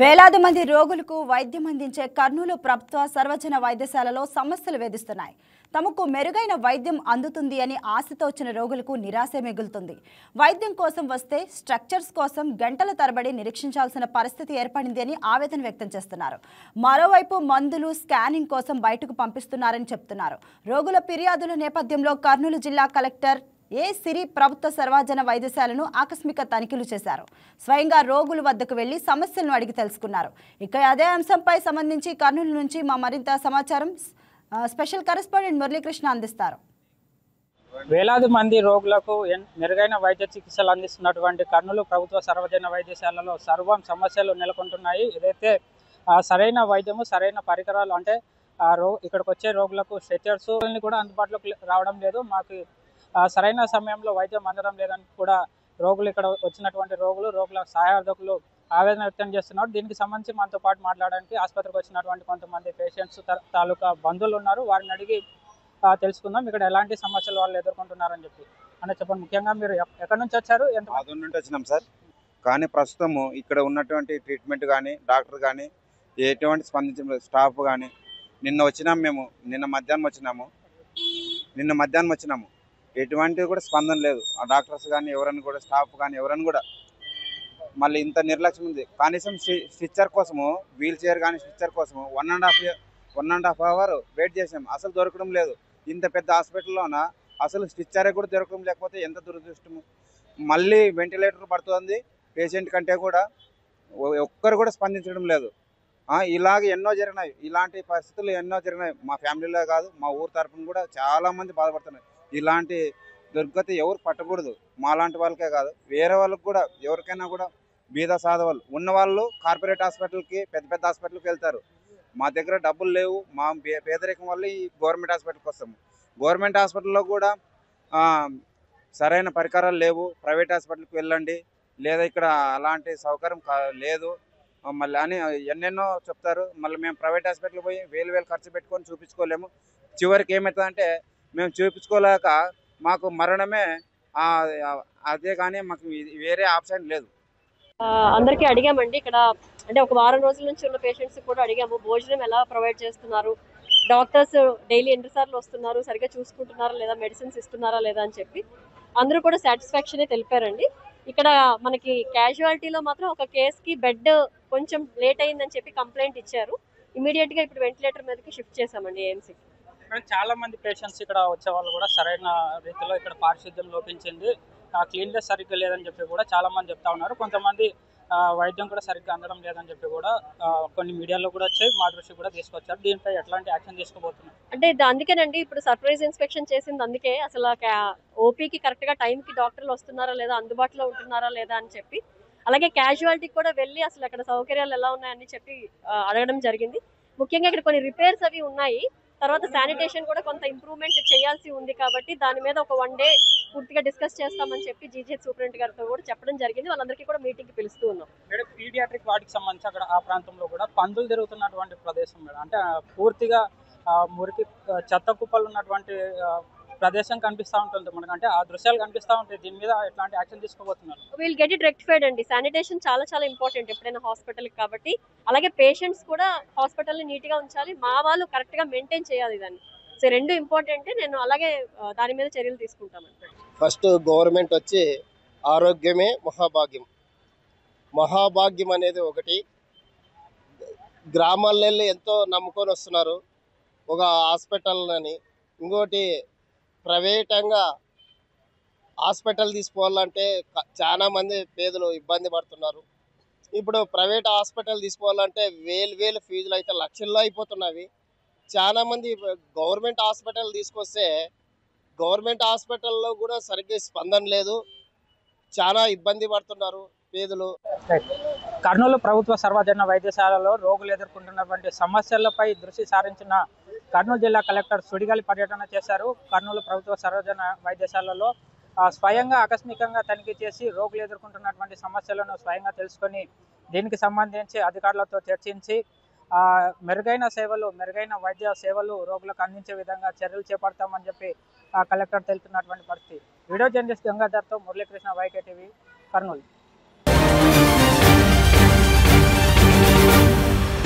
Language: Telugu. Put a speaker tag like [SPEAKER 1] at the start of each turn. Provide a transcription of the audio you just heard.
[SPEAKER 1] వేలాది మంది రోగులకు వైద్యం అందించే కర్నూలు ప్రభుత్వ సర్వజన వైద్యశాలలో సమస్యలు వేధిస్తున్నాయి. తమకు మెరుగైన వైద్యం అందుతుంది అని ఆశతో వచ్చిన రోగులకు నిరాశ మిగులుతుంది. వైద్యం కోసం వస్తే స్ట్రక్చర్స్ కోసం గంటల తరబడి నిరీక్షించాల్సిన పరిస్థితి ఏర్పడింది అని ఆవేదన వ్యక్తం చేస్తున్నారు. మరోవైపు మందులు స్కానింగ్ కోసం బయటకు పంపిస్తున్నారని చెప్తున్నారు. రోగుల ఫిర్యాదుల నేపథ్యంలో కర్నూలు జిల్లా కలెక్టర్ సిరి ప్రభుత్వ సర్వజన వైద్యశాలను ఆకస్మిక తనిఖీలు చేశారు. స్వయంగా రోగుల వద్దకు వెళ్లి సమస్యలను అడిగి తెలుసుకున్నారు. ఇక అదే అంశంపై సంబంధించి కర్నూలు నుంచి మా మరింత సమాచారం స్పెషల్ కరెస్పాండెంట్ మురళీకృష్ణ అందిస్తారు.
[SPEAKER 2] వేలాది మంది రోగులకు మెరుగైన వైద్య చికిత్సలు అందిస్తున్నటువంటి కర్నూలు ప్రభుత్వ సర్వజన వైద్యశాలలో సర్వం సమస్యలు నెలకొంటున్నాయి. ఏదైతే సరైన వైద్యము సరైన పరికరాలు అంటే ఇక్కడికి వచ్చే రోగులకు స్ట్రెచర్స్ కూడా అందుబాటులోకి రావడం లేదు. మాకు సరైన సమయంలో వైద్యం అందడం లేదని కూడా రోగులు ఇక్కడ వచ్చినటువంటి రోగుల సహాయార్థకులు ఆవేదన వ్యక్తం చేస్తున్నారు. దీనికి సంబంధించి మనతో పాటు మాట్లాడడానికి ఆసుపత్రికి వచ్చినటువంటి కొంతమంది పేషెంట్స్ తాలూకా బంధువులు ఉన్నారు. వారిని అడిగి తెలుసుకుందాం ఇక్కడ ఎలాంటి సమస్యలు వాళ్ళు ఎదుర్కొంటున్నారని చెప్పండి. ముఖ్యంగా మీరు ఎక్కడి నుంచి వచ్చారు?
[SPEAKER 3] ఎంత నుండి వచ్చినాం సార్. కానీ ప్రస్తుతము ఇక్కడ ఉన్నటువంటి ట్రీట్మెంట్ కానీ డాక్టర్ కానీ ఎటువంటి స్పందించిన స్టాఫ్ కానీ నిన్న మధ్యాహ్నం వచ్చినాము ఎటువంటి కూడా స్పందన లేదు. ఆ డాక్టర్స్ కానీ ఎవరైనా కూడా స్టాఫ్ కానీ ఎవరైనా కూడా మళ్ళీ ఇంత నిర్లక్ష్యం ఉంది. కనీసం స్టిచ్చర్ కోసము వీల్ చైర్ కానీ స్టిచ్చర్ కోసము 1.5 అవర్ వెయిట్ చేసాం, అసలు దొరకడం లేదు. ఇంత పెద్ద హాస్పిటల్లోన అసలు స్టిచ్చరే కూడా దొరకడం లేకపోతే ఎంత దురదృష్టము. మళ్ళీ వెంటిలేటర్ పడుతుంది పేషెంట్ కంటే కూడా ఒక్కరు కూడా స్పందించడం లేదు. ఇలాగ ఎన్నో జరిగినాయి, ఇలాంటి పరిస్థితులు ఎన్నో జరిగినాయి. మా ఫ్యామిలీలో కాదు మా ఊరు తరఫున కూడా చాలామంది బాధపడుతున్నారు. ఇలాంటి దుర్గతి ఎవరు పట్టకూడదు. మాలాంటి వాళ్ళకే కాదు వేరే వాళ్ళకి కూడా ఎవరికైనా కూడా బీద సాధవాళ్ళు ఉన్నవాళ్ళు కార్పొరేట్ హాస్పిటల్కి పెద్ద హాస్పిటల్కి వెళ్తారు. మా దగ్గర డబ్బులు లేవు, మా పేదరికం వల్ల ఈ గవర్నమెంట్ హాస్పిటల్కి వస్తాము. గవర్నమెంట్ హాస్పిటల్లో కూడా సరైన పరికరాలు లేవు. ప్రైవేట్ హాస్పిటల్కి వెళ్ళండి లేదా ఇక్కడ అలాంటి సౌకర్యం లేదు మళ్ళీ అని ఎన్నెన్నో చెప్తారు. మళ్ళీ మేము ప్రైవేట్ హాస్పిటల్కి పోయి వేలు ఖర్చు పెట్టుకొని చూపించుకోలేము. చివరికి ఏమవుతుందంటే మేము చూపించుకోలేక మాకు మరణమే అదే, కానీ మాకు వేరే ఆప్షన్ లేదు.
[SPEAKER 4] అందరికీ అడిగామండి. ఇక్కడ అంటే ఒక వారం రోజుల నుంచి ఉన్న పేషెంట్స్ కూడా అడిగాము, భోజనం ఎలా ప్రొవైడ్ చేస్తున్నారు, డాక్టర్స్ డైలీ ఎన్నిసార్లు వస్తున్నారు, సరిగ్గా చూసుకుంటున్నారా లేదా, మెడిసిన్స్ ఇస్తున్నారా లేదా అని చెప్పి అందరూ కూడా సాటిస్ఫాక్షనే తెలిపారండి. ఇక్కడ మనకి క్యాజువాలిటీలో మాత్రం ఒక కేసుకి బెడ్ కొంచెం లేట్ అయిందని చెప్పి కంప్లైంట్ ఇచ్చారు. ఇమీడియట్ గా ఇప్పుడు వెంటిలేటర్ మీదకి షిఫ్ట్ చేశామండి ఏఎంసీ.
[SPEAKER 2] చాలా మంది పేషెంట్స్ ఇక్కడ వచ్చే వాళ్ళు కూడా సరైన రీతిలో ఇక్కడ పారిశుద్ధ్యం లోపించింది, క్లీన్నెస్ సరిగ్గా లేదని చెప్పి కూడా చాలా మంది చెప్తా ఉన్నారు. కొంతమంది వైద్యం కూడా సరిగ్గా అందడం లేదని చెప్పి కూడా కొన్ని మీడియాలో కూడా వచ్చి మా దృష్టి కూడా తీసుకొచ్చారు. దీనిపై ఎట్లాంటి యాక్షన్ తీసుకోబోతున్నారు
[SPEAKER 4] అంటే అందుకేనండి ఇప్పుడు సర్ప్రైజ్ ఇన్స్పెక్షన్ చేసింది. అందుకే అసలు ఓపీకి కరెక్ట్ గా టైంకి డాక్టర్లు వస్తున్నారా లేదా, అందుబాటులో ఉంటున్నారా లేదా అని చెప్పి, అలాగే క్యాజువాలిటీకి కూడా వెళ్ళి అసలు అక్కడ సౌకర్యాలు ఎలా ఉన్నాయని చెప్పి అడగడం జరిగింది. ముఖ్యంగా ఇక్కడ కొన్ని రిపేర్స్ అవి ఉన్నాయి. తర్వాత శానిటేషన్ కూడా కొంత ఇంప్రూవ్మెంట్ చేయాల్సి ఉంది కాబట్టి దాని మీద ఒక 1 డే పూర్తిగా డిస్కస్ చేస్తామని చెప్పి జీజీహెచ్ సూపరింటెండెంట్ గారితో కూడా చెప్పడం జరిగింది. వాళ్ళందరికీ కూడా మీటింగ్ కి పిలుస్తూ ఉన్నాం.
[SPEAKER 2] పీడియాట్రిక్ వార్డుకి సంబంధించి అక్కడ ఆ ప్రాంతంలో కూడా పందులు తిరుగుతున్నటువంటి ప్రదేశం మేడం, అంటే పూర్తిగా మురికి చెత్త కుప్పలు ఉన్నటువంటి ప్రదేశం కనిపిస్తూ ఉంటుంది మనకు, అంటే ఆ దృశ్యాలు కనిపిస్తూ ఉంటాయి. దీని మీద ఎట్లాంటి యాక్షన్ తీసుకోబోతున్నారు?
[SPEAKER 4] వీల్ గెట్ ఇట్ రెక్టిఫైడ్ అండి. శానిటేషన్ చాలా ఇంపార్టెంట్ ఎప్పుడైనా హాస్పిటల్ కాబట్టి. అలాగే పేషెంట్స్ కూడా హాస్పిటల్ ని నీట్ గా ఉంచాలి, మా వాళ్ళు కరెక్ట్ గా మెయింటైన్ చేయాలి దాన్ని. సో రెండు ఇంపార్టెంట్. నేను అలాగే దాని మీద చర్యలు తీసుకుంటాను.
[SPEAKER 5] ఫస్ట్ గవర్నమెంట్ వచ్చి ఆరోగ్యమే మహాభాగ్యం అనేది ఒకటి. గ్రామాల్లో ఎంతో నమ్ముకొని వస్తున్నారు ఒక హాస్పిటల్ అని. ఇంకోటి ప్రైవేటంగా హాస్పిటల్ తీసుకోవాలంటే చాలా మంది పేదలు ఇబ్బంది పడుతున్నారు. ఇప్పుడు ప్రైవేట్ హాస్పిటల్ తీసుకోవాలంటే వేలు ఫీజులు అయితే లక్షల్లో అయిపోతున్నవి. చాలా మంది గవర్నమెంట్ హాస్పిటల్ తీసుకొస్తే గవర్నమెంట్ హాస్పిటల్లో కూడా సరిగ్గా స్పందన లేదు, చాలా ఇబ్బంది పడుతున్నారు పేదలు.
[SPEAKER 2] కర్నూలు ప్రభుత్వ సర్వజన వైద్యశాలలో రోగులు ఎదుర్కొంటున్నటువంటి సమస్యలపై దృష్టి సారించిన కర్నూలు జిల్లా కలెక్టర్ సుడిగాలి పర్యటన చేశారు. కర్నూలు ప్రభుత్వ సర్వజన వైద్యశాలలో స్వయంగా ఆకస్మికంగా తనిఖీ చేసి రోగులు ఎదుర్కొంటున్నటువంటి సమస్యలను స్వయంగా తెలుసుకొని దీనికి సంబంధించి అధికారులతో చర్చించి మెరుగైన వైద్య సేవలు రోగులకు అందించే విధంగా చర్యలు చేపడతామని చెప్పి కలెక్టర్ తెలుపుతున్నటువంటి పరిస్థితి. వీడియో జర్నలిస్ట్ గంగాధర్తో మురళీకృష్ణ, YK TV, కర్నూలు.